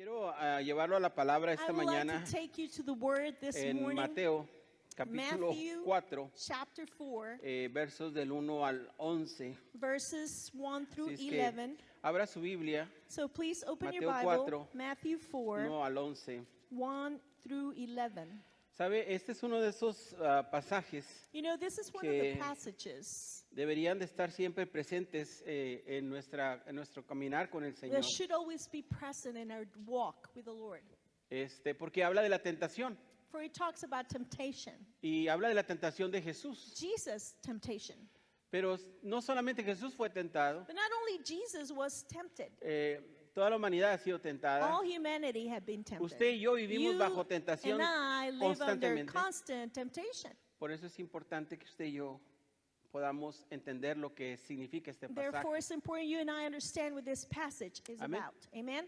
Quiero llevarlo a la palabra I esta would like mañana to take you to the word this en morning. Mateo capítulo Matthew 4, chapter 4, versos del 1 al 11. verses 1 through Así es que 11. abra su Biblia, So please open your Mateo Bible, 4, Matthew 4, 1 al 11. 1 through 11. ¿Sabe? Este es uno de esos pasajes You know, this is one of the que passages deberían de estar siempre presentes en nuestro caminar con el Señor. that should always be present in our walk with the Lord. Porque habla de la tentación For it talks about temptation, y habla de la tentación de Jesús. Jesus' temptation. Pero no solamente Jesús fue tentado, But not only Jesus was tempted, toda la humanidad ha sido tentada. all humanity had been tempted. Usted y yo vivimos You bajo tentación and I live under constantemente. constant temptation. Por eso es importante que usted y yo podamos entender lo que significa este Therefore, pasaje. it's important you and I understand what this passage is Amén. about. Amen?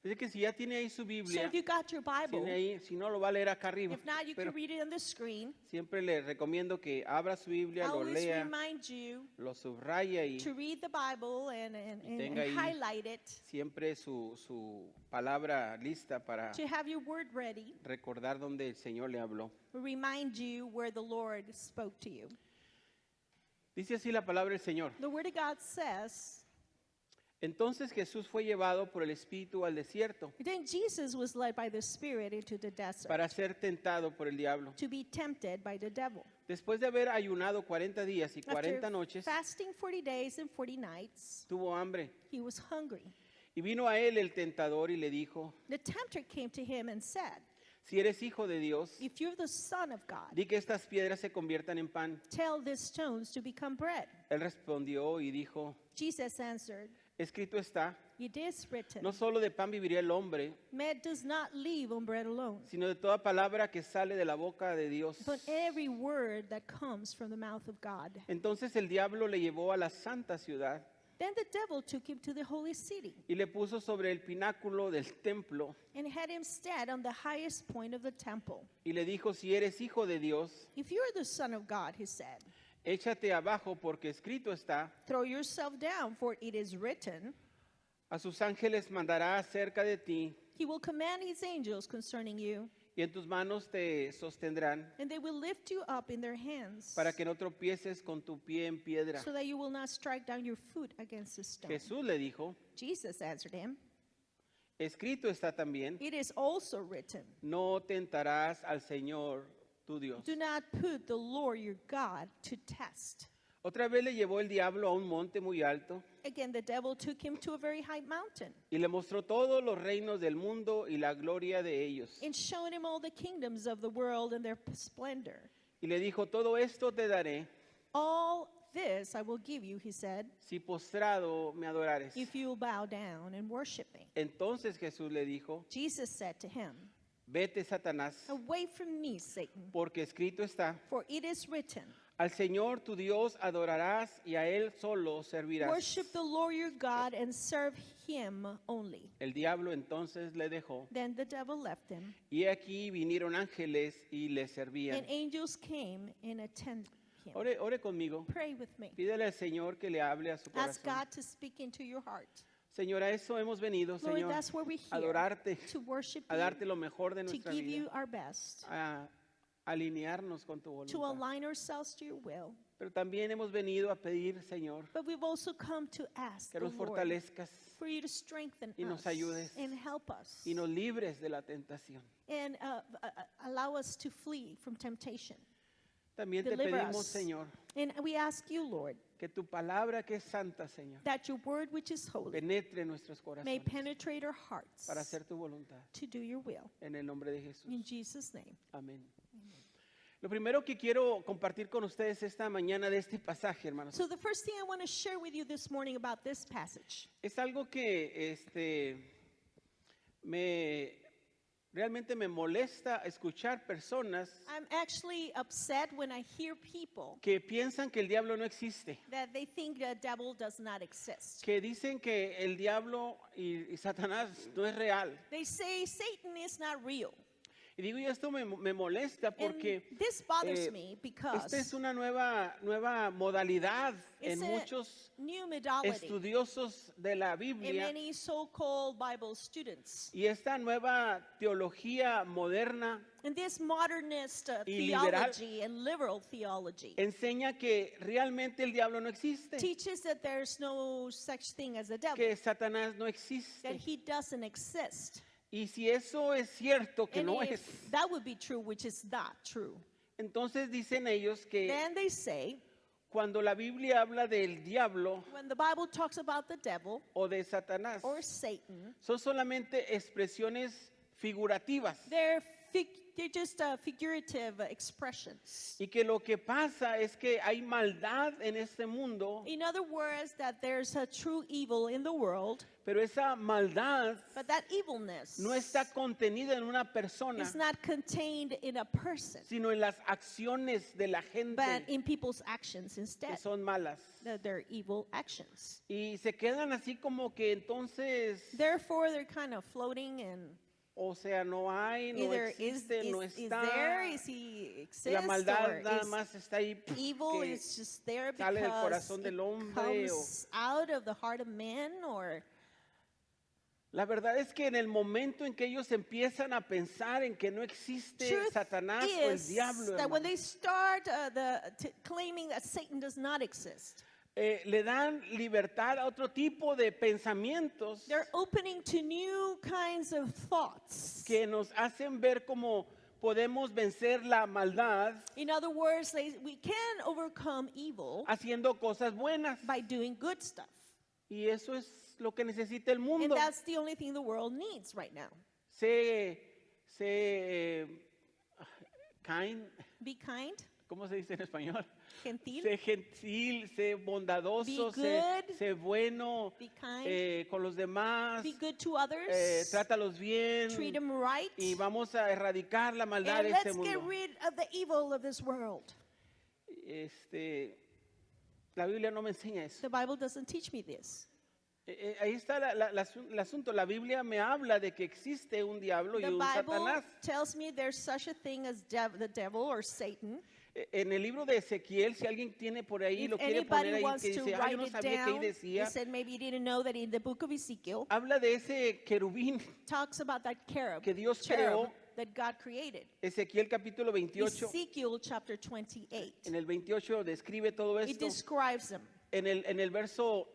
Así que si ya tiene ahí su So Biblia, if you got your Bible, tiene ahí, si no lo va a leer acá arriba. if not, you Pero can read it on the screen. siempre le recomiendo que abra su Biblia, I lo always lea, remind you lo subraya y to read the Bible and tenga ahí highlight it, siempre su palabra lista para to have your word ready, recordar donde el Señor le habló. remind you where the Lord spoke to you. Dice así la palabra del Señor. The Word of God says, Entonces Jesús fue llevado por el Espíritu al desierto then Jesus was led by the Spirit into the desert para ser tentado por el diablo. to be tempted by the devil. Después de haber ayunado 40 días y 40 After noches, fasting 40 days and 40 nights, tuvo hambre. he was hungry. Y vino a él el tentador y le dijo, The tempter came to him and said, si eres hijo de Dios, if you're the Son of God, di que estas piedras se conviertan en pan. tell these stones to become bread. Él respondió y dijo, Jesus answered, escrito está, it is written, no solo de pan viviría el hombre, man does not live on bread alone, sino de toda palabra que sale de la boca de Dios. but every word that comes from the mouth of God. Entonces el diablo le llevó a la santa ciudad Then the devil took him to the holy city y le puso sobre el pináculo del templo and had him stand on the highest point of the temple. y le dijo, si eres hijo de Dios, If you're the Son of God, he said, échate abajo porque escrito está, throw yourself down, for it is written, a sus ángeles mandará acerca de ti he will command his angels concerning you, y en tus manos te sostendrán and they will lift you up in their hands, para que no tropieces con tu pie en piedra. so that you will not strike down your foot against a stone. Jesús le dijo, Jesus answered him, escrito está también, it is also written, no tentarás al Señor tu Dios. do not put the Lord your God to test. Otra vez le llevó el diablo a un monte muy alto Again, the devil took him to a very high mountain y le mostró todos los reinos del mundo y la gloria de ellos. and showed him all the kingdoms of the world and their splendor. Y le dijo, todo esto te daré All this I will give you, he said, si postrado me adorares. if you will bow down and worship me. Entonces Jesús le dijo, Jesus said to him, vete Satanás, away from me, Satan, porque escrito está, for it is written, al Señor tu Dios adorarás y a Él solo servirás. worship the Lord your God and serve him only. El diablo entonces le dejó Then the devil left him, y aquí vinieron ángeles y le servían. and angels came and attended him. Ore conmigo. Pray with me. Pídele al Señor que le hable a su Ask corazón. God to speak into your heart. Señor, a eso hemos venido, Lord, Señor, that's where we're a here, adorarte, to worship a darte you, lo mejor de to nuestra give you vida, our best, a alinearnos con tu to voluntad. align ourselves to your will. Pero también hemos venido a pedir, Señor, But we've also come to ask que the nos Lord fortalezcas for you to strengthen y nos us ayudes and help us y nos libres de la tentación. and allow us to flee from temptation. También te Deliver pedimos, us. Señor, And we ask you, Lord, que tu palabra que es santa, Señor, that your word, which is holy, penetre nuestros may corazones penetrate our hearts para hacer tu voluntad. to do your will. En el nombre de Jesús. In Jesus' name. Amén. Lo primero que quiero compartir con ustedes esta mañana de este pasaje, hermanos, So the first thing I want to share with you this morning about this passage es algo que realmente me molesta escuchar personas I'm actually upset when I hear people que piensan que el diablo no existe, that they think the devil does not exist. que dicen que el diablo y Satanás no es real. They say Satan is not real. Y digo, y esto me molesta And porque this bothers eh, me esta because es una nueva modalidad it's en a muchos new modality estudiosos de la in Biblia. many so-called Bible students. Y esta nueva teología moderna And this modernist y liberal theology and liberal theology enseña que realmente el diablo no existe, teaches that there's no such thing as a devil, que Satanás no that existe. he doesn't exist. Y si eso es cierto, que And no if es, that would be true, which is not true, entonces dicen ellos que then they say, cuando la Biblia habla del diablo when the Bible talks about the devil o de Satanás, or Satan, son solamente expresiones figurativas. they're just figurative expressions. Y que lo que pasa es que hay maldad en este mundo, In other words, that there's a true evil in the world, pero esa maldad but that evilness no está contenida en una persona, is not contained in a person, sino en las acciones de la gente but in people's actions que instead. son malas. That they're evil actions. Y se quedan así como que entonces, Therefore, they're kind of floating and o sea, no hay, no either existe, no is está. there, is he exist, La maldad or nada is más está ahí evil que is just there sale del because corazón del it hombre, comes out of the heart of man, or La verdad es que en el momento en que ellos empiezan a pensar en que no existe truth Satanás o el is diablo, that when hermano, they start claiming that Satan does not exist, le dan libertad a otro tipo de pensamientos they're opening to new kinds of thoughts. que nos hacen ver cómo podemos vencer la maldad In other words, we can overcome evil haciendo cosas buenas. by doing good stuff. Y eso es lo que necesita el And mundo. that's the only thing the world needs right now. Sé kind, Be kind, ¿cómo se dice en español? gentil, Sé gentil, sé bondadoso, Be sé, good. sé bueno be kind, con los demás, be good to others, trátalos bien treat them right, y vamos a erradicar la maldad and de este let's get mundo. rid of the evil of this world. La Biblia no me enseña eso. The Bible doesn't teach me this. Ahí está el asunto. La Biblia me habla de que existe un diablo y The un Bible Satanás. tells me there's such a thing as the devil or Satan. En el libro de Ezequiel, si alguien tiene por ahí, If lo quiere anybody poner ahí, wants que to dice, yo write no it sabía que ahí down, he decía, said maybe you didn't know that in the book of Ezekiel habla de ese querubín talks about that cherub, que Dios cherub creó. that God created. Ezequiel capítulo 28, Ezekiel chapter 28. en el 28 describe todo It esto. describes him. En el verso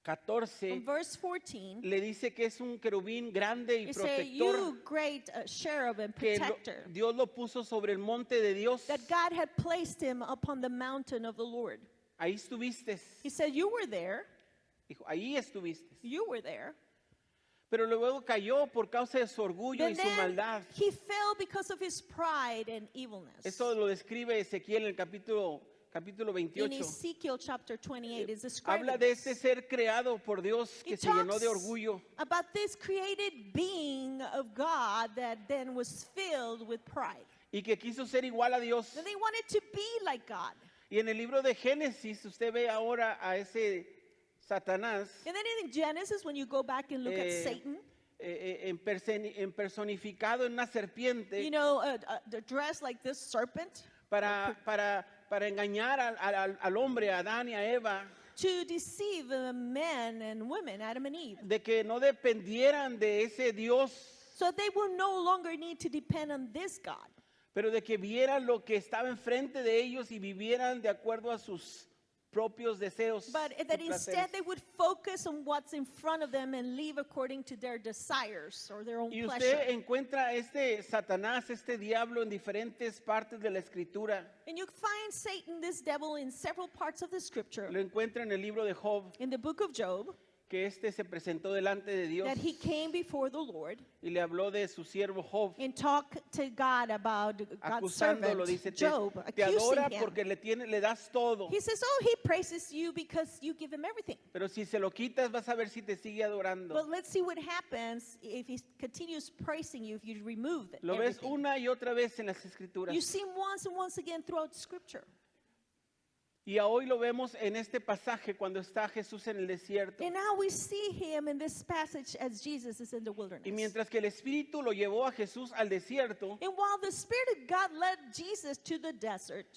14 In verse 14, le dice que es un querubín grande y it says, protector, you great cherub and que protector, Dios lo puso sobre el monte de Dios. that God had placed him upon the mountain of the Lord. Ahí estuviste. He said, you were there, Dijo, ahí estuviste. you were there. Pero luego cayó por causa de su orgullo y But su then maldad. he fell because of his pride and evilness. Eso lo describe Ezequiel en el capítulo In 28. Ezekiel chapter 28 is Habla describing de this. este ser creado por Dios que It se llenó de talks orgullo. about this created being of God that then was filled with pride. Y que quiso ser igual a Dios. And they wanted to be like God. Y en el libro de Génesis usted ve ahora a ese Satanás And then in Genesis, when you go back and look at Eh, Satan, en personificado en una serpiente you know, dressed like this serpent para engañar al hombre, a Adán y a Eva, to deceive men and women, Adam and Eve. de que no dependieran de ese Dios, So they will no longer need to depend on this God, pero de que vieran lo que estaba enfrente de ellos y vivieran de acuerdo a sus propios deseos. but y that instead placeres. they would focus on what's in front of them and live according to their desires or their own Y pleasure. usted encuentra este Satanás, este diablo en diferentes partes de la escritura. And you find Satan, this devil, in several parts of the scripture. Lo encuentra en el libro de Job, In the book of Job, que se presentó delante de Dios that he came before the Lord y le habló de su siervo Job, and talked to God about God's acusándolo, servant dice, Job, te accusing adora him. porque le das todo, He says, oh, he praises you because you give him everything. pero si se lo quitas vas a ver si te sigue adorando. But let's see what happens if he continues praising you if you remove it. Lo ves everything. una y otra vez en las escrituras. You see him once and once again throughout Scripture. Y hoy lo vemos en este pasaje cuando está Jesús en el desierto. And now we see him in this passage as Jesus is in the Y wilderness. mientras que el Espíritu lo llevó a Jesús al desierto, And while the Spirit of God led Jesus to the desert,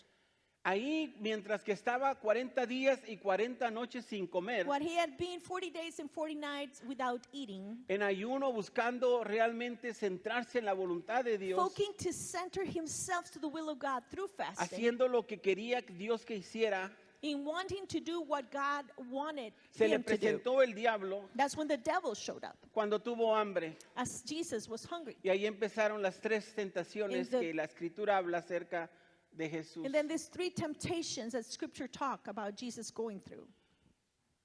ahí mientras que estaba 40 días y 40 noches sin comer, what he had been 40 days and 40 nights without eating, en ayuno buscando realmente centrarse en la voluntad de Dios, focusing to center himself to the will of God through fasting, haciendo lo que quería Dios que hiciera, in wanting to do what God wanted se le him to do. presentó el diablo That's when the devil showed up cuando tuvo hambre. as Jesus was hungry. Y ahí empezaron las tres tentaciones And the- que la Escritura habla acerca de Jesús. And then there's three temptations that scripture talk about Jesus going through.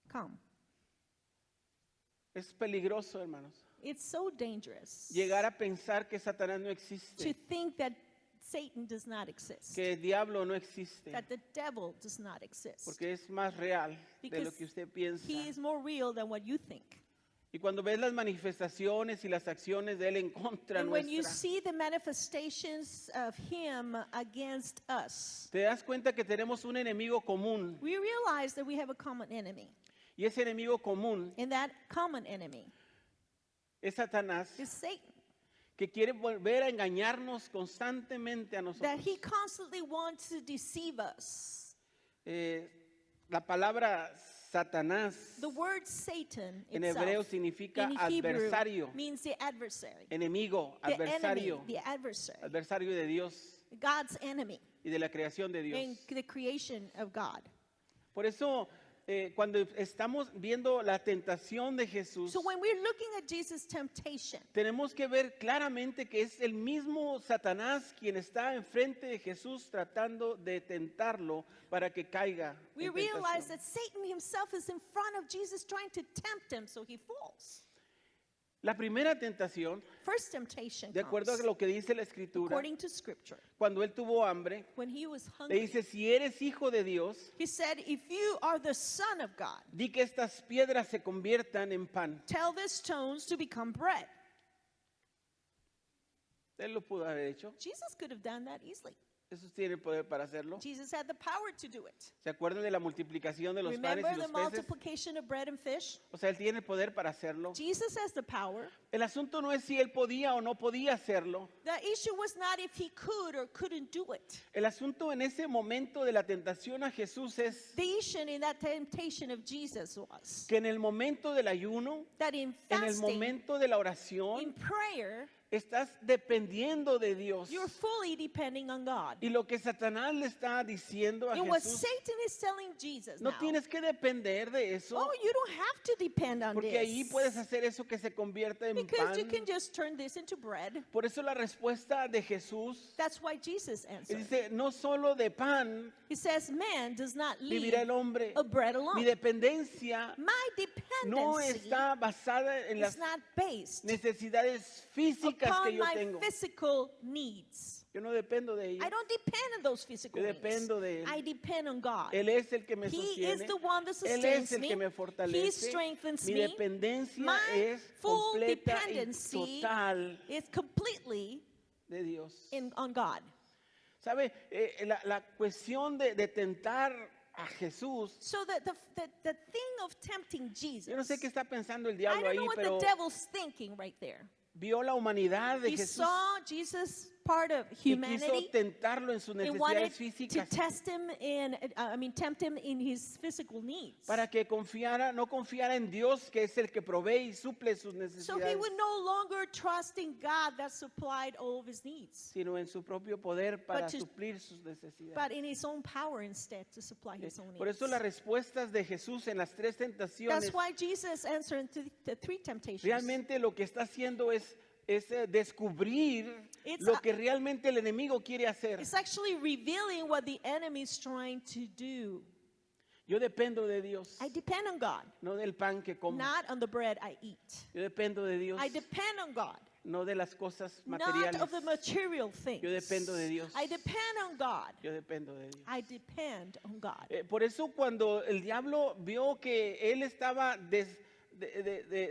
Come. Es peligroso, hermanos, It's so dangerous llegar a pensar que Satanás no to existe, think that Satan does not exist, que el diablo no existe, that the devil does not exist. porque es más real de lo Because que usted piensa. he is more real than what you think. Y cuando ves las manifestaciones y las acciones de él en contra And when you nuestra, see the manifestations of him against us, te das cuenta que tenemos un enemigo común. we realize that we have a common enemy. Y ese enemigo común And that common enemy es Satanás, is Satan. que quiere volver a engañarnos constantemente a That nosotros. he constantly wants to deceive us. La palabra Satanás The word Satan en itself hebreo significa in Hebrew adversario, means the adversary. enemigo, The enemy, adversario, the adversary. adversario de Dios God's enemy y de la creación de Dios. in the creation of God. Por eso, cuando estamos viendo la tentación de Jesús, So when we're looking at Jesus' temptation, tenemos que ver claramente que es el mismo Satanás quien está enfrente de Jesús tratando de tentarlo para que caiga we en realize tentación. that Satan himself is in front of Jesus trying to tempt him so he falls. La primera tentación, First temptation de acuerdo a comes, lo que dice la Escritura, according to Scripture. cuando él tuvo hambre, When he was le hungry, dice, si eres hijo de Dios, he said, if you are the Son of God, di que estas piedras se conviertan en pan. tell the stones to become bread. Él lo pudo haber hecho. Jesus could have done that easily. Jesús tiene el poder para hacerlo. Jesus had the power to do it. ¿Se acuerdan de la multiplicación de los panes Remember y the los peces? multiplication of bread and fish? O sea, él tiene el poder para hacerlo. Jesus has the power. El asunto no es si él podía o no podía hacerlo. The issue was not if he could or couldn't do it. El asunto en ese momento de la tentación a Jesús es The issue in that temptation of Jesus was que en el momento del ayuno, that in en el fasting, momento de la in oración, prayer, estás dependiendo de Dios. you're fully depending on God. Y lo que Satanás le está diciendo a And what Jesús, Satan is telling Jesus no now, tienes que depender de eso, oh, you don't have to depend on porque ahí this. puedes hacer eso que se convierta en Because you can pan. just turn this into bread. Por eso la respuesta de Jesús, That's why Jesus él answered. dice, no solo de pan He says, man does not vivirá live el hombre. of bread Mi alone. dependencia My no dependency está basada en las is not based necesidades físicas que upon yo my tengo. physical needs. Yo no dependo de I ellas. don't depend on those physical Yo needs. dependo de Él. I depend on God. Él es el que me He sostiene. is the one that Él sustains es el me. que me He fortalece. strengthens Mi me. dependencia My es full completa y dependency total is completely de Dios. on God. ¿Sabe? La cuestión de tentar a Jesús. So the thing of tempting Jesus, Yo no sé qué está pensando el I diablo don't ahí, know what pero the devil's thinking right there. vio la humanidad de He Jesús saw Jesus part of y quiso humanity tentarlo en sus and wanted necesidades to físicas test him tempt him in his physical needs. para que no confiara en Dios, que es el que provee y suple sus So he necesidades, would no longer trust in God that supplied all of his needs, sino en su propio poder para to- suplir sus necesidades. but in his own power instead to supply his own Por needs. eso las respuestas de Jesús en las tres tentaciones, That's why Jesus answered to the three temptations. realmente lo que está haciendo es descubrir It's lo a- que realmente el enemigo quiere hacer. It's actually revealing what the enemy is trying to do. Yo dependo de Dios, I depend on God, no del pan que como. not on the bread I eat. Yo dependo de Dios, I depend on God, no de las cosas not materiales. of the material things. Yo dependo de Dios. I depend on God. Yo dependo de Dios. I depend on God. Por eso cuando el diablo vio que él estaba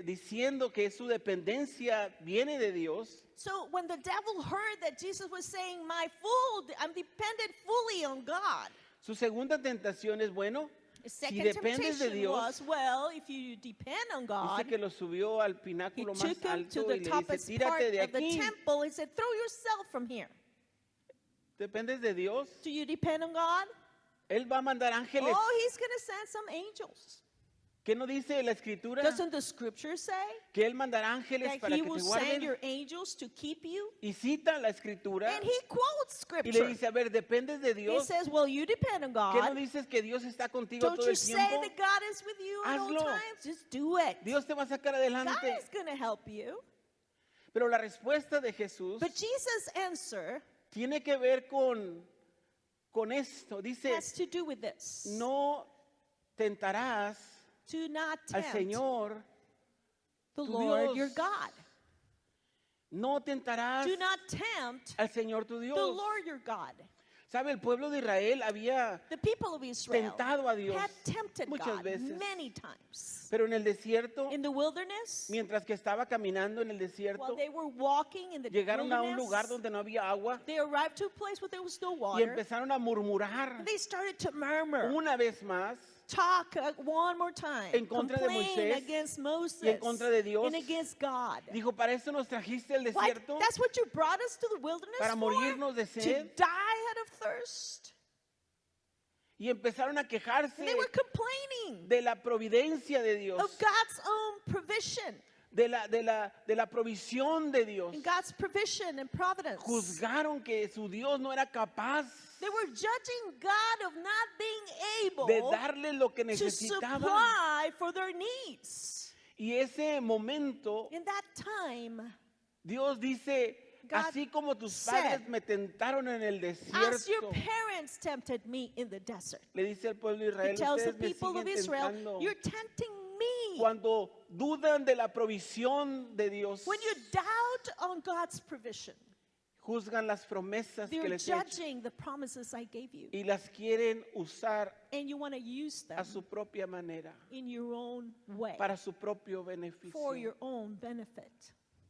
diciendo que su dependencia viene de Dios, So when the devil heard that Jesus was saying, I'm dependent fully on God. Su segunda tentación es, bueno, The si second dependes de temptation Dios, was, well, if you depend on God, dice que lo subió al he pináculo más took him to alto the y le dice, toppest part tírate de of the aquí. temple and said, throw yourself from here. ¿Dependes de Dios? Do you depend on God? Él va a mandar ángeles. Oh, he's going to send some angels. ¿Qué no dice la escritura? Doesn't the scripture say Que Él mandará ángeles that para he que will te send guarden. your angels to keep you? Y cita la escritura And he quotes y le scripture. dice, a ver, ¿dependes de He Dios? says, well, you depend on ¿Qué no God. dices que Dios está contigo Don't todo you el say tiempo? that God is with you at all Hazlo. times? Just do it. Dios te va a sacar God adelante. is going to help you. Pero la respuesta de Jesús But Jesus' answer tiene que ver con esto. Dice, has to do with this. no tentarás Do not al tempt Señor, the tu Lord Dios. your God. no tentarás Do not tempt al Señor tu Dios. the Lord your God. ¿Sabe? El pueblo de Israel había The people of Israel tentado a Dios had tempted muchas God veces. many times. Pero en el desierto, In the wilderness, mientras que estaba caminando en el while desierto, they were walking in the llegaron a un wilderness, lugar donde no había agua they arrived to a place where there was no y water. empezaron a murmurar And they started to murmur, una vez más talk one more time, en contra de complain Moisés against Moses y en contra de Dios. and against God. Dijo, ¿para esto nos trajiste al What? desierto? That's what you brought us to the wilderness ¿Para for? morirnos de To sed? die out of thirst? Y empezaron a quejarse And they were complaining de la providencia de Dios, of God's own provision, de la provisión de Dios. and God's provision and providence. Juzgaron que su Dios no era capaz They were judging God of not being able de darle lo que to necesitaban. supply for their needs. Y ese momento, In that time, Dios dice, God así como tus said, padres me tentaron en el as your desierto, parents tempted me in the desert. le dice al pueblo de He Israel, tells the ustedes me people of siguen Israel, tentando. you're tempting me. Cuando dudan de la provisión de Dios, When you doubt on God's provision, juzgan las promesas que they're les he hecho judging the promises I gave you. y las quieren usar And you want to use them a su propia manera, in your own way, para su propio beneficio. for your own benefit.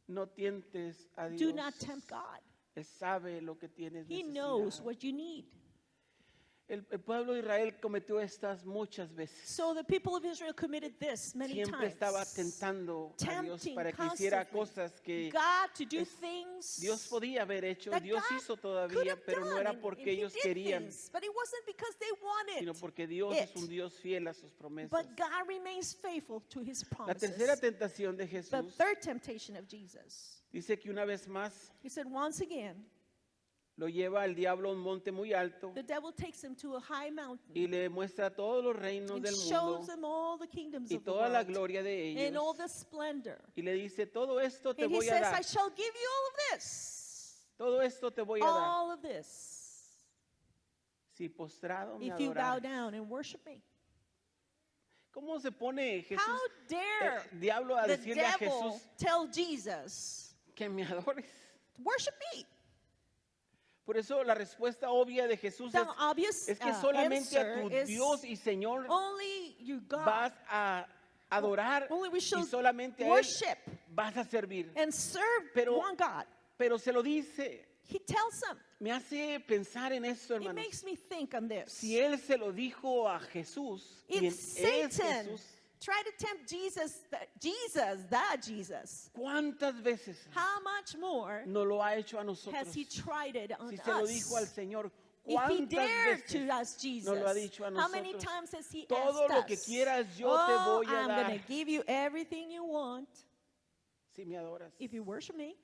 No tientes a Dios. Do not tempt God. Él sabe lo que tienes He knows necesidad. what you need. El pueblo de Israel cometió estas muchas veces. So the people of Israel committed this many Siempre estaba times. tentando a Dios Tempting para que hiciera constantly cosas que God to do es- things Dios podía haber hecho, that Dios God hizo could todavía, have pero no done, era and porque he ellos did querían, things, but it wasn't because they sino wanted. porque Dios it. es un Dios fiel a sus promesas. But God remains faithful to his La promises. tercera tentación de The Jesús third temptation of Jesus, dice que una vez más he said once again, lo lleva el diablo a un monte muy alto the devil takes him to a high mountain y le muestra todos los reinos and del shows mundo him all the kingdoms y of the toda la world gloria de and all ellos the splendor. y le dice, todo esto te And he voy a says, dar, I shall give you all of this. todo esto te voy a dar, All of this. si postrado me If you bow adorares. down and worship me. ¿Cómo se pone Jesús, How dare el diablo a the decirle a devil Jesús tell Jesus, que me adores? worship me? Por eso la respuesta obvia de Jesús The obvious es que solamente a answer tu is Dios y Señor only you God. vas a adorar Only we y shall solamente a Él worship vas a servir. and serve Pero- one God. Pero se lo dice, He tells them. me hace pensar en eso, It hermanos. makes me think on this. Si Él se lo dijo a Jesús, quien If es Satan Jesús, tried to tempt Jesus, Jesus, ¿cuántas veces how much more no lo ha hecho a nosotros? has he tried it on Si se lo dijo al us? Señor, If he ¿cuántas dared to veces ask Jesus, nos lo ha dicho a how many nosotros? times has he Todo asked lo que us? quieras yo te Oh, voy a I'm dar going to give you everything you want si me adoras? if you worship me.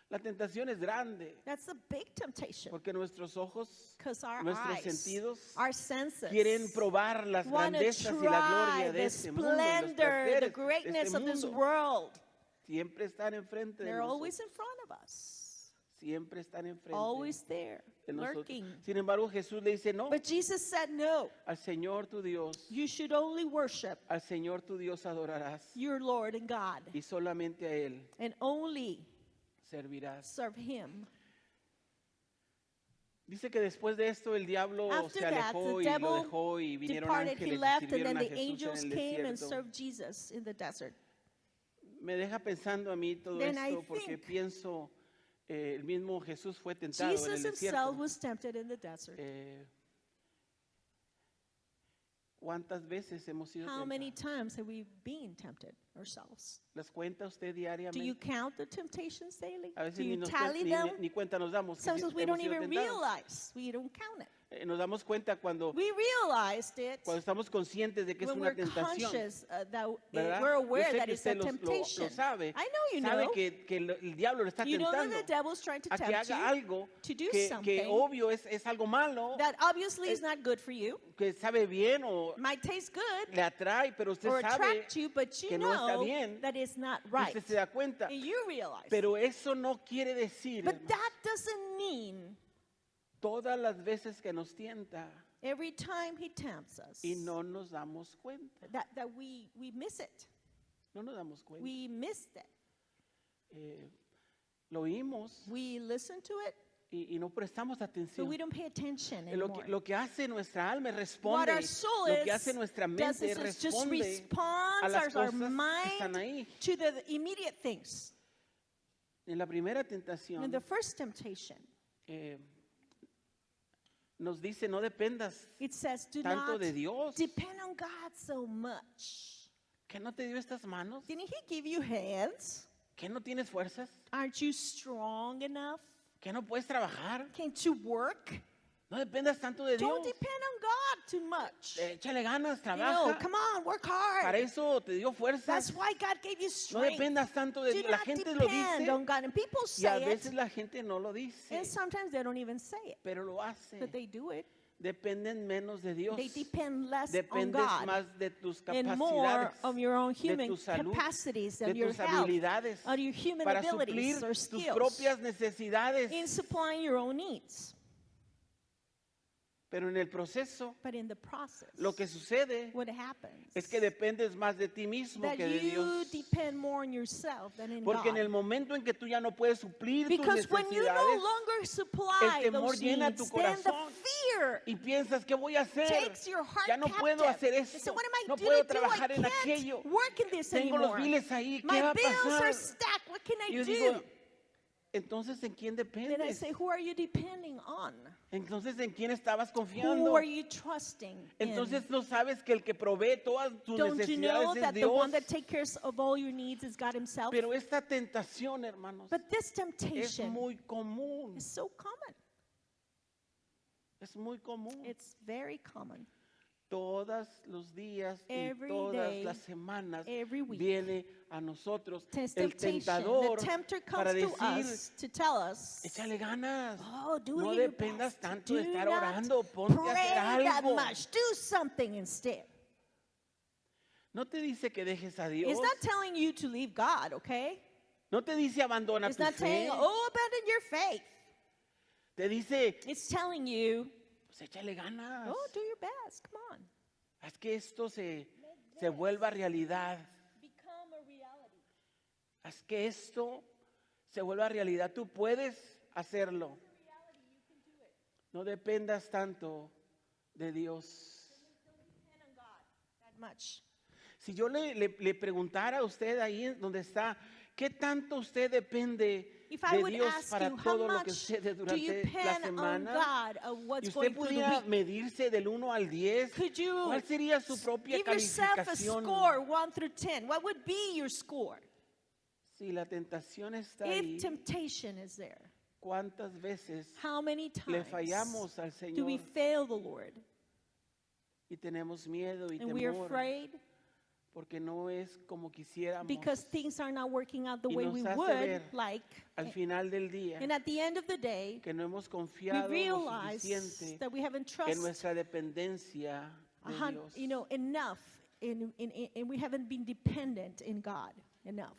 La tentación es grande That's a big temptation porque nuestros ojos, because our nuestros eyes, sentidos our senses, quieren probar las want to grandezas y la try gloria de the este mundo, y los splendor, the placeres de greatness este of this mundo. world. Siempre están enfrente de They're always nosotros. in front of us, Siempre están enfrente always there, de nosotros. lurking. Sin embargo, Jesús le dice, no, But Jesus said, no, al Señor tu Dios, you should only worship al Señor tu Dios adorarás your Lord and God y solamente a Él and only servirás. serve him. Dice que después de esto el diablo After se that, alejó the y lo devil dejó y vinieron departed, he ángeles y left, and sirvieron then a the Jesús angels en el came and desierto. served Jesus in the desert. Me deja pensando a mí todo Then I esto porque think pienso, el mismo Jesús fue tentado en Jesus el himself desierto. was tempted in the desert. ¿Cuántas veces hemos sido How many tentados? times have we been tempted ourselves? ¿Las cuenta usted Do you diariamente? count the temptations daily? A veces Do ni, you nos tally ni, them? ni cuenta nos damos que Sometimes we hemos don't sido even tentados. realize. We don't count it. Nos damos cuenta cuando We realized it cuando estamos conscientes de que es when una we're tentación, conscious that ¿verdad? we're Yo aware sé that que it's a usted lo temptation. sabe. I know you Sabe know. que el diablo le está You know that tentando the devil's trying to a que tempt you haga algo to do que something obvio es algo malo, that obviously is not good for you. que sabe bien o Might taste good le atrae, pero usted or sabe attract you, but you que no está know bien, that it's not que right. usted se da cuenta. And you realize. Pero eso no quiere decir, But hermano, that doesn't mean todas las veces que nos tienta every time he tempts us y no nos damos cuenta. that we miss it. No nos damos cuenta. We missed it. Lo oímos We listen to it, y no prestamos but atención. we don't pay attention Lo anymore. que, lo que hace nuestra alma es What responde. our soul Lo que hace nuestra does mente is it just responde a responds las our cosas que están mind ahí. to the immediate things. En la primera In tentación the first temptation, eh, nos dice no dependas it says, do tanto not de Dios. depend on God so much. ¿Que no te dio estas manos? Didn't he give you hands? ¿Que no tienes fuerzas? Aren't you strong enough? ¿Que no puedes trabajar? Can't you work? No dependas tanto de Dios. Don't depend on God too much. Échale ganas, You know, trabaja. come on, work Para hard. eso te dio fuerzas. That's why God gave you No strength. dependas tanto de Do Dios. La not gente lo depend on dice God. And people y a say veces it, la gente no lo dice, and sometimes they don't even say it, pero lo hace. but they do it. Dependen menos de Dios. They depend less on Dependes God más de tus and more capacidades, of your own de human tu salud, capacities, de of your tus health, habilidades, of your human para abilities suplir or tus skills propias necesidades. in supplying your own needs. Pero en el proceso, But in the process, lo que sucede what happens es que dependes más de ti mismo that que de you Dios. depend more on yourself than in Porque en el God. momento en que tú ya no puedes suplir tus Because when you no necesidades longer supply el temor those llena tu needs, then the corazón fear y piensas, ¿qué voy a hacer? takes your heart Ya no puedo captive. hacer You say, esto, what am I no to puedo do? trabajar I en can't aquello, work in this tengo los anymore. biles ahí, ¿qué My va a bills pasar? are stacked. What can Y I yo do? digo, entonces ¿en quién Then I dependes? say, who are you depending on? Entonces ¿en quién estabas Who confiando? are you trusting in? Entonces no sabes que el que provee todas tus Don't you know necesidades es that the one Dios. that takes care of all your needs is God himself? Pero esta tentación, hermanos, But this es temptation muy común. is so common. Es muy común. It's very common. Todos los días y Every todas day, las semanas every week. viene a nosotros This el temptation, tentador the tempter para comes to decir, us to tell us, échale ganas. oh, do No your dependas best. tanto Do de estar not orando, ponte a pray hacer that algo. much. Do something instead. No te dice que dejes a Dios. It's not telling you to leave God, okay? No te dice abandona It's tu not saying, fe. oh, abandon your faith. Te dice, It's telling you, pues échale ganas. oh, do your best. Come on. Haz que esto se vuelva realidad. Become a reality. Haz que esto se vuelva realidad. Tú puedes hacerlo. No dependas tanto de Dios. Depend on God that much. Si yo le preguntara a usted ahí donde está, ¿qué tanto usted depende If I de would Dios ask para you, how todo lo que much sucede do you durante la depend on semana? God of Y what's usted going through the pudiera week? medirse del 1 al 10. Could you ¿Cuál sería su propia give yourself a calificación? score 1 through 10? What would be your score? Si la tentación está ahí, If temptation is there, ¿cuántas veces how many le times fallamos al do we Señor fail the Lord? y tenemos miedo y And we are temor afraid porque no es como quisiéramos? because things are not working out the Y way nos we hace would ver like. Al final del día, And at the end of the day, que no hemos we confiado lo realize suficiente that we haven't en trusted nuestra dependencia de Dios. enough, and we haven't been dependent in God enough.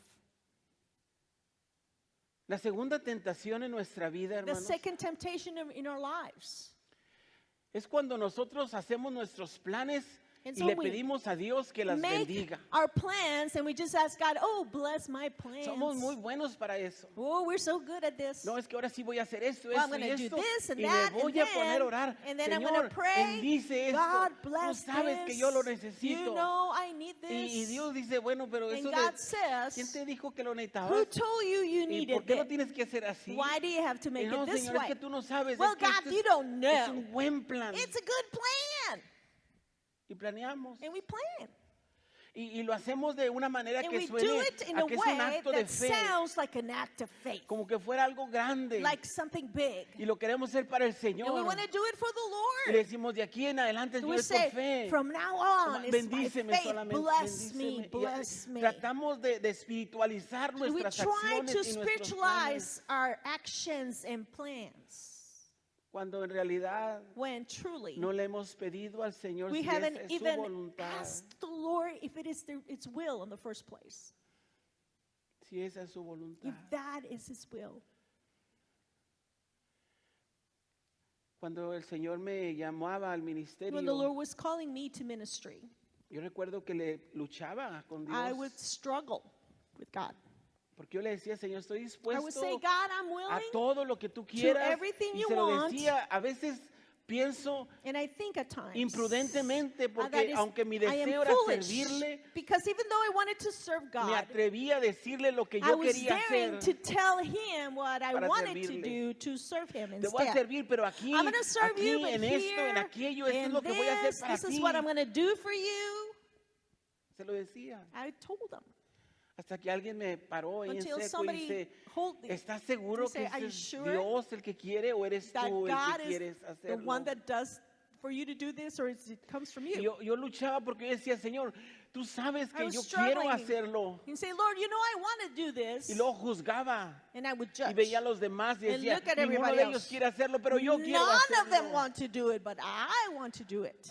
La segunda tentación en nuestra vida, The hermanos, second temptation in our lives es cuando nosotros hacemos nuestros planes And y so le we pedimos a Dios que las make bendiga. our plans and we just ask God, oh, bless my plans. Somos muy buenos para eso. Oh, we're so good at this. No, es que ahora sí voy a hacer esto, Well, I'm esto y going to do esto. this and Y that, me voy a poner a orar. and then I'm Señor, going to pray. bendice esto. God Tú bless sabes que this. yo lo necesito. You know I need this. Y Dios dice, bueno, pero and eso God de... ¿Quién says, te dijo que lo who necesitabas? told you you ¿Y needed por qué lo it? tienes que hacer así? Why do you have to Y make no, it this Señor, es way? que tú no sabes. Well, es que God, este you don't es know. un buen plan. It's a good plan. y planeamos. and we plan. Y lo hacemos de una manera And que we do suene it in a a que es un way acto de that fe, sounds like an act of faith, como que fuera algo grande. like something big. Y lo queremos hacer para el And we Señor. want to do it for the Y le Lord. decimos, de aquí en adelante And yo we es por say, fe. from now on, it's by Bendíceme faith. solamente, Bless me, bendíceme. Y bless me. tratamos de espiritualizar And we nuestras try acciones to y nuestros planes, spiritualize our actions and plans cuando en realidad when truly no le hemos pedido al Señor we si haven't es su even voluntad, asked the Lord if it is its will in the first place. si esa es su voluntad. If that is His will. Cuando el Señor me llamaba al When the ministerio, Lord was calling me to ministry, yo recuerdo que le luchaba con I would Dios, struggle with God. porque yo le decía, Señor, estoy I would dispuesto say, God, I'm a willing, todo lo que tú quieras, everything y you se lo want. decía. A veces pienso and I think at times imprudentemente, that porque is- aunque mi I am deseo era foolish, servirle, because even though I wanted to serve me God, atreví a decirle lo que I yo was quería daring to hacer. tell Him what I para wanted to servirle. do to serve Him Te voy a instead. servir, pero aquí, I'm going to serve aquí, you, but en esto, en here, aquello, esto es in lo que voy a hacer para this is ti. what I'm going to do for you. Se lo decía. I told them Hasta que alguien me paró ahí en until seco y somebody dice, hold me. ¿estás seguro They say, que "Are you es sure Dios el que quiere o eres that tú el God que is quieres the hacerlo? one that does for you to do this, or it comes from Y you?" yo luchaba porque yo decía, Señor, tú sabes I que was yo quiero struggling. hacerlo. You say, Lord, you know I want to do this. Y luego juzgaba And I would y judge. veía a los demás y And decía, look at ninguno everybody de ellos else. quiere hacerlo, pero yo quiero None of them hacerlo. want to do it, but I want to do it.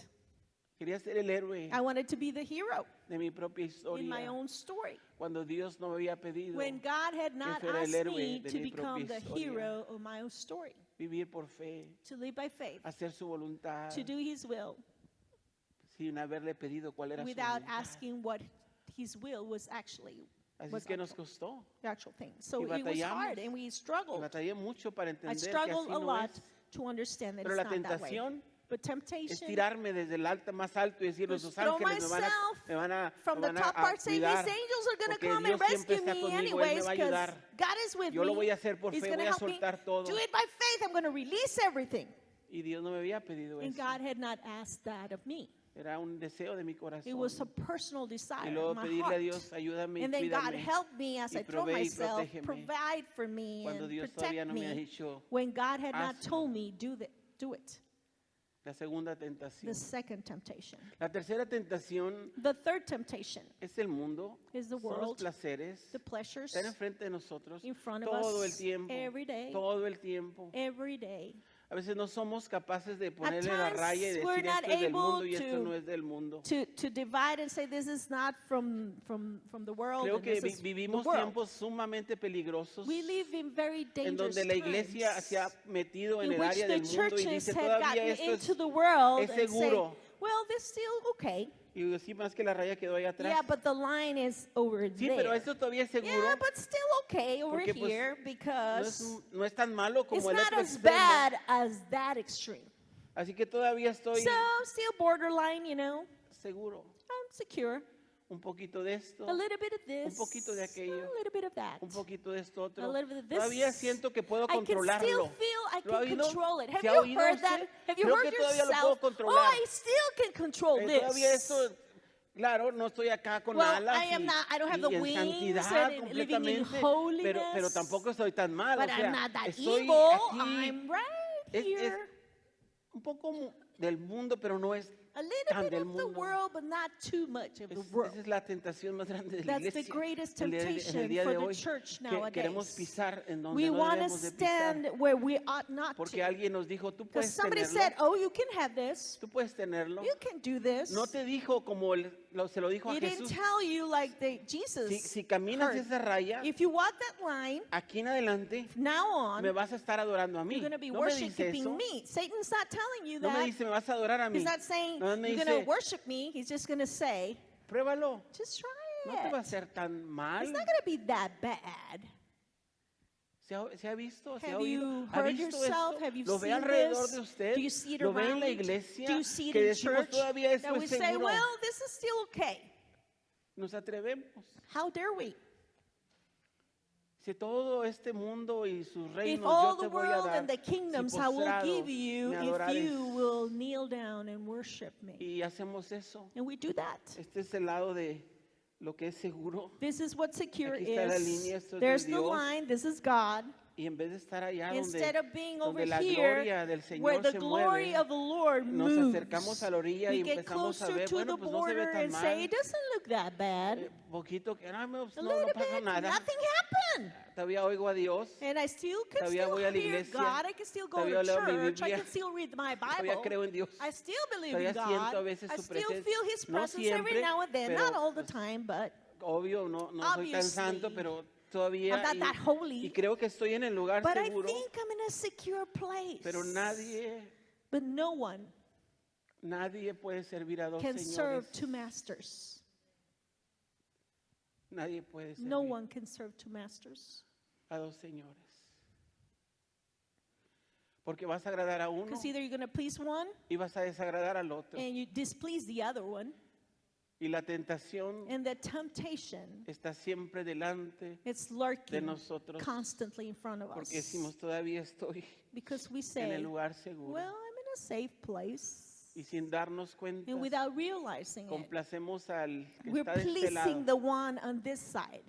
Quería ser el héroe I wanted to be the hero de mi propia in my historia own story. cuando Dios no me había pedido When God had not fuera el asked héroe me de to mi become propia the historia. hero of my own story, vivir por fe, to live by faith, hacer su voluntad, to do His will, sin haberle pedido cuál era su without voluntad. asking what His will was actually Así was es que nos actual, costó. the actual thing. So Y it was hard, batallamos. and we Y struggled. batallé mucho para I entender que struggled así a no lot es. to understand that Pero it's la not that way. tentación But es temptation tirarme desde el alto más alto y decir, was los throw ángeles myself me van a, from me the van top a part, say, His cuidar. angels are going to porque come and Dios siempre rescue está me conmigo, Él me anyways, va a because ayudar. God is with Yo lo voy me. a hacer por He's fe, going voy to a help me. soltar todo. Do it by faith. I'm going to release everything. Y Dios no me había pedido And eso. God had not asked that of me. Era un deseo de mi It corazón. was a personal Y desire luego of my pedirle a heart. Dios, ayúdame y And then God cuídame. helped me as y I throw provee y myself, protégeme. provide for me Cuando and Dios todavía protect no me ha me dicho, when God had not hazlo. told me, do it. la segunda tentación. The second temptation. La tercera tentación The third temptation es el mundo, is the son los world, placeres, the pleasures están enfrente de nosotros in front of todo el us tiempo, every day. todo el tiempo. every day. A veces no somos capaces de ponerle la times, raya y we're decir not esto es del able mundo y esto to- no es del mundo. To divide and say this is not from the world Creo and que this is vivimos the world. tiempos sumamente peligrosos We live in very en dangerous donde la iglesia times se ha metido en in el which área the del mundo y churches dice had todavía gotten esto into es, the world es and say, seguro. well, this is still okay. y sí más que la raya quedó ahí atrás. Yeah, but the line is over Sí, there. pero esto todavía es seguro. Yeah, but still okay over Porque, pues, here No because no es tan malo it's como el not otro as extremo. bad as that extreme. Así que todavía estoy So I'm still borderline, seguro. I'm secure. Un poquito de esto, A little bit of this, poquito de aquello, a little bit of that. un poquito de esto A otro. little bit of this. Todavía siento que puedo I can still controlarlo. feel I ¿Lo ha can oído? control it. Have ¿Se ha you oído heard usted? that? Have you Creo heard que todavía lo yourself? puedo Oh, controlar. I still can control Todavía this. esto, claro, no estoy acá con Well, alas I am not- I don't have y the en wings santidad and living in completamente, holiness, pero tampoco estoy tan mal. But o sea, I'm not that estoy evil. aquí, I'm right es here. un poco del mundo, pero no es A little tan bit del of the mundo. world, but not too much of the Esa world. es la tentación más grande de la That's the iglesia. greatest en el temptation día for de the hoy, church que queremos nowadays. pisar en donde We no want to debemos de pisar. stand where we ought not Porque to. alguien nos dijo, tú Because puedes somebody tenerlo. said, oh, you can have this. Tú puedes tenerlo. You can do this. No te dijo como se lo dijo a He didn't Jesús. tell you like Jesus Si caminas heard. esa raya, If you walk that line, aquí en adelante from now on, me vas a estar adorando a mí. you're going to be No me dice worshiping eso. me. Satan's not telling you No me that. dice, me vas a adorar a mí. He's not saying Nada más me you're going to dice, worship me. He's just going to say, pruébalo. just try No te va a it. hacer tan mal. It's not going to be that bad. ¿Se ha visto? ¿Se ha Have oído? you ¿Ha heard visto yourself? esto? Have you ¿Lo ve seen alrededor this? de usted? Do you see it ¿Lo ve en la around? iglesia? Do you see it Que in decimos church? todavía esto That we es say, seguro. well, this is still okay. Nos atrevemos. How dare we? Si todo este mundo y sus If reinos all yo the te voy a world dar, and the kingdoms si I will postrado give you me if adorares. you will kneel down and worship me. Y hacemos eso. And we do that. Este es el lado de lo que es seguro. This is what secure Aquí está la is. línea, esto es de There's the Dios. line, this is God. Y en vez de estar allá Instead of being over donde la here, gloria del where Señor the se glory mueve, of the Lord nos moves, acercamos a la orilla we y get empezamos a closer ver, to bueno, the pues no se ve border tan and say, mal. it doesn't look that bad. Poquito que, pues A no, little no pasa bit, nada. nothing happened. Todavía oigo a Dios. And I still can Todavía still voy a la hear iglesia. God. I can still go Todavía to leo mi church. I Biblia. can still read my Todavía Bible. creo en Dios. I still believe Todavía in God. siento a veces I su still presencia. feel His No presence every siempre, now and then. pero, Not all the pues, time, but Obvio, no soy tan santo, Obviously, pero todavía. I'm not that holy. Y creo que estoy en el lugar But I seguro. think I'm in a secure place. Pero nadie But no one puede servir a dos can serve señores. two masters. Nadie puede servir No one can serve two masters. a dos señores. Porque vas a agradar a uno Because either you're going to please one y vas a desagradar al otro. and you displease the other one. Y la tentación And the temptation, está siempre delante it's de lurking nosotros. constantly in front of Porque us. decimos, todavía estoy Because we en el say, lugar seguro. well, I'm in a safe place. Y sin darnos cuenta, And without realizing it, complacemos al que we're está de este pleasing lado. the one on this side.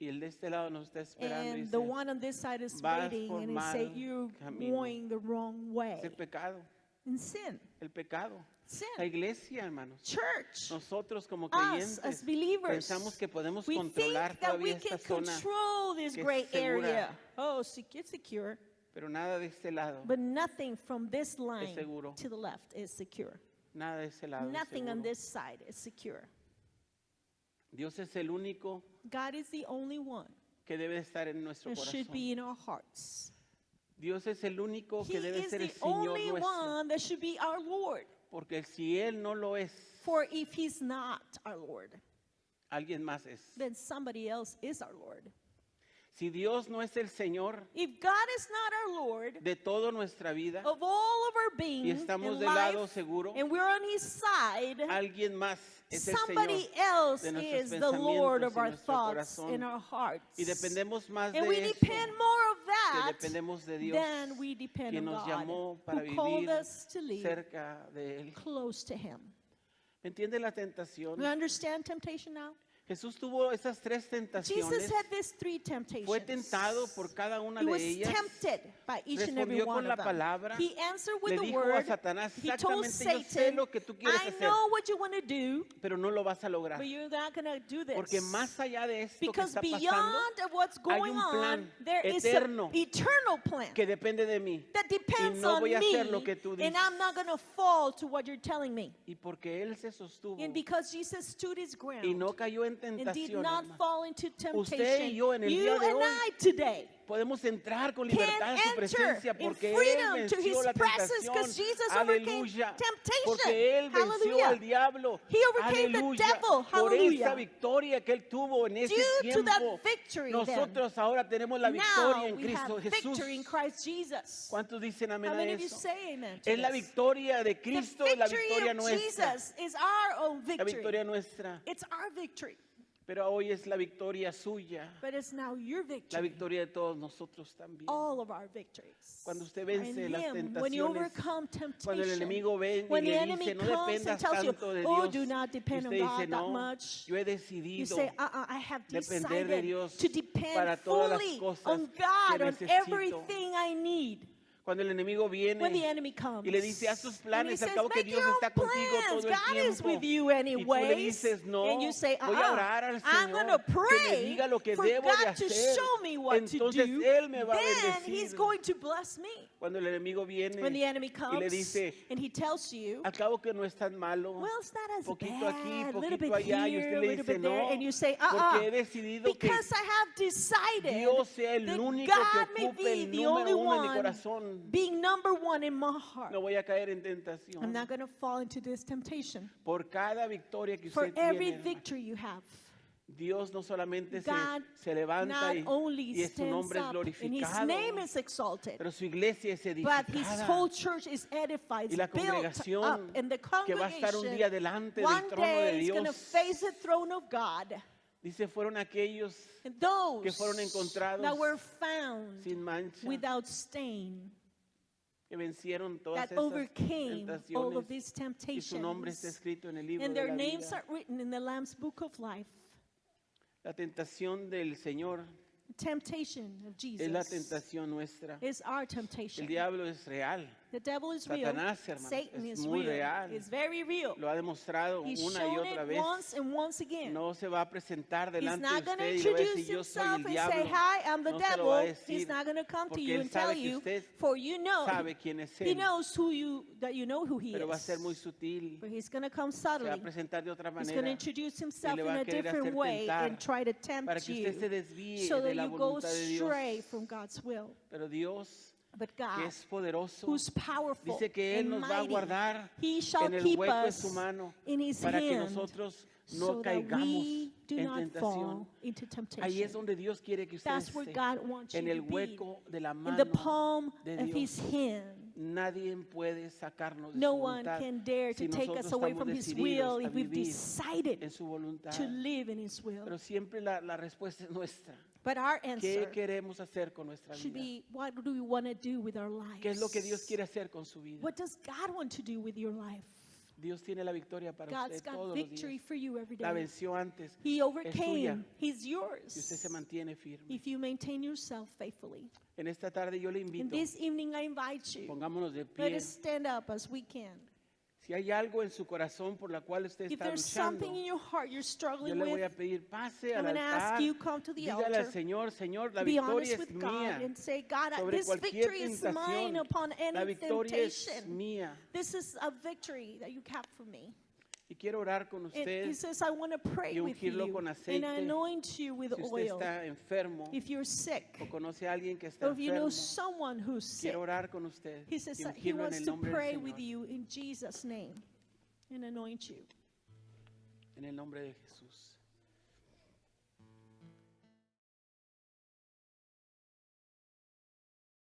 Y el de este lado nos está esperando y And the dice, one on this side is "Vas waiting por and he say, mal you're camino." going the wrong way. es el pecado. In sin. El pecado. Sin. La iglesia, hermanos. Church. Nosotros como Us creyentes as believers. pensamos que podemos We controlar think that we todavía can esta zona, control this que es great segura. area. Oh, it's secure. pero nada de este lado, But nothing from this line seguro. to the left is secure. nada de ese lado. es Nothing on seguro. this side is secure. Dios es el único God is the only one que debe estar en nuestro that should corazón. be in our hearts. Dios es el único He que debe is ser el the Señor only nuestro. one that should be our Lord. Porque si Él no lo es, For if He's not our Lord, alguien más es. then somebody else is our Lord. Si Dios no es el Señor If God is not our Lord de toda nuestra vida of all of our being y estamos in del lado life, seguro, and we're on His side, alguien más es el somebody Señor. else de nuestros is the Lord of pensamientos y our nuestro thoughts corazón. and our hearts. Y dependemos más And de we eso depend more of que that dependemos de Dios, than we depend quien on nos God, llamó para who called vivir us to live cerca de Él. close to Him. ¿Me entiende la tentación? You understand temptation now? Jesús tuvo esas tres Jesus tentaciones. had these three temptations. Fue tentado por cada una He de was ellas. tempted by each and every Respondió one con la of them. palabra. He answered with Le the dijo a word. Satanás, He told exactamente, yo sé Satan, lo que tú quieres I hacer, know what you want to do, pero no lo vas a lograr. but you're not going to do this. Porque más allá de esto que Because está pasando, beyond of what's hay going un on, plan there is eterno an eternal plan que depende de mí. that depends no on voy a me, hacer lo que tú and dices. I'm not going to fall to what you're telling me. Y porque Él se sostuvo And because Jesus stood his ground y no cayó en and did tentación, not hermano, fall into Usted temptation, y yo en el you día de and hoy I today podemos entrar con can libertad a su enter presencia in porque Él freedom to his venció la presence tentación. because Jesus overcame Aleluya. temptation. Porque Él venció Hallelujah. al diablo. He overcame the Aleluya. devil. Por Hallelujah. esa victoria que Él tuvo en ese Due to that tiempo, victory, nosotros ahora tenemos la now victoria en we Cristo have Jesús. victory in Christ Jesus. ¿Cuántos dicen amén How a many of you eso? say amen to Es la this? victoria de Cristo, The es la victory victoria of nuestra. Jesus is our own La victory. victoria nuestra. It's our victory. Pero hoy es la victoria suya. But it's now your La victory. victoria de todos nosotros también. All of our victories. Cuando usted are vence in las Him. When you tentaciones, overcome cuando el temptation, enemigo ven y when the le enemy dice, no comes dependas and tells you, tanto de oh, Dios, do not y depend on usted dice, God that no, much. yo he You decidido say, I have depender de decided Dios to para depend todas las fully cosas on que God, on necesito. everything I need. Cuando el enemigo viene When the enemy comes, y le dice, haz tus and he planes, al says, cabo que make Dios your está own contigo plans. todo el God is tiempo. with you Y tú le anyways. dices, no, And you say, voy a orar al I'm going to Señor que me pray diga lo que for debo de God to hacer. show me what to Entonces do. Él me va a Then He's bendecir. going to bless me. Cuando el enemigo viene When the enemy y comes le dice, and he tells you, al cabo que no es tan malo, well, it's not as poquito bad, aquí, a little poquito bit allá, y here, usted a le little dice, bit there, no, and you say, porque he decidido que because I have decided Dios sea el that único God que may ocupe be el the only número uno en mi one corazón. being number one in my heart. No voy a caer en I'm tentación. not going to fall into this temptation. Por cada victoria que For usted every tiene, hermano, victory you have, Dios no solamente God se levanta not only y su stands nombre es up and His glorificado, name is exalted, pero su iglesia es but His edificada. whole church is edified, Y la built congregación up, and the que va a estar un congregation día delante del one trono de day is going to Dios face the throne of God Dice, fueron aquellos And those que fueron encontrados that were found sin mancha, without stain, que vencieron todas that esas overcame all of tentaciones these y su nombre está temptations, escrito en el libro and de their la names vida. are written in the Lamb's Book of Life. La tentación del Señor The temptation of es la Jesus tentación nuestra. is our El temptation. diablo es real, The devil is real. Satanás, hermanos, Satan es is muy real. real. It's very real. lo ha demostrado He's una y shown otra it vez. once and once again. No se va a presentar He's delante de not going to usted y le va a introduce decir yo soy himself el and diablo. say, hi, I'm the No se lo devil. va a He's decir, not going to come to porque you él and tell sabe que you, usted for you know, sabe quién es he él, knows that you know who he pero va a is. ser muy sutil. But he's going to come Se va a subtly. presentar de otra He's going to manera introduce himself le in va a a querer different hacer way tentar and try to para tempt que usted se you desvíe so de that la you go voluntad de Dios. astray from God's will. Pero Dios, But que God, es poderoso, who's powerful dice que Él and nos va a mighty, guardar he shall en el keep hueco de us su mano in his para que hand nosotros no so that caigamos we do en not tentación. fall into Ahí es temptation. donde Dios quiere que usted That's where esté, God wants en you el to be, hueco de la in mano the palm de of his Dios. hand. Nadie puede sacarnos de No su one voluntad can dare to si take nosotros us away estamos from his decididos will a if we've vivir decided en su voluntad. to live in his will. Pero siempre la respuesta es nuestra. But our ¿Qué answer queremos hacer con nuestra should vida? be, what do we want to do with our lives? ¿Qué es lo que Dios quiere hacer con su vida? What does God want to do with your life? Dios tiene la victoria para God's usted got todos los victory días. for you every La day. venció antes. He suya. overcame. He's Si usted se yours. mantiene firme. If you maintain yourself faithfully. En esta tarde yo le And invito, this evening I invite you. pongámonos de Let pie. us stand up as we can. Si hay algo en su corazón por la cual usted If está there's luchando, something in your heart you're yo struggling le voy a with, pedir, pase I'm al going to ask altar, you, come to the dígale al altar, Señor, Señor, la be victoria honest es with God mía. and say, God, Sobre this cualquier victory is mine tentación, upon la any victoria es temptation. mía. This is a victory that you have for me. Y quiero orar con And usted. he says, I want to pray y with ungirlo you con and aceite. anoint you with Si usted oil. está enfermo If you're sick, o conoce a alguien que está or if you know enfermo, someone who's sick, quiero orar con usted he says y that he ungirlo en wants el to nombre del pray with Señor. you in Jesus' name and anoint you. En el nombre de Jesús.